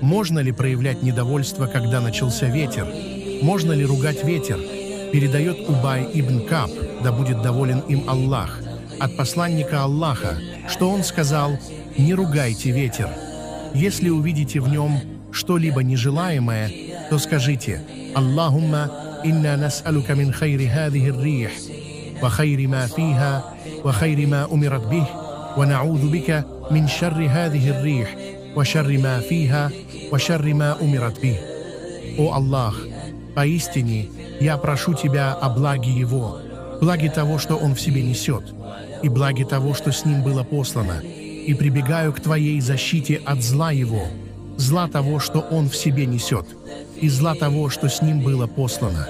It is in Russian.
Можно ли проявлять недовольство, когда начался ветер? Можно ли ругать ветер? Передает Убай ибн Каб, да будет доволен им Аллах, от посланника Аллаха, что он сказал: «Не ругайте ветер. Если увидите в нем что-либо нежелаемое, то скажите: Аллахумма инна нас'алука мин хайри хадихи р-рих, ва хайри ма фиха, ва хайри ма умират бих, ва на'удhu бика мин шарри хадихи р-рих, ва шарри ма фиха, ва шарри ма умират бих». О Аллах, поистине я прошу Тебя о благе его, благе того, что он в себе несет, и благе того, что с ним было послано, и прибегаю к Твоей защите от зла его, зла того, что он в себе несет, и зла того, что с ним было послано.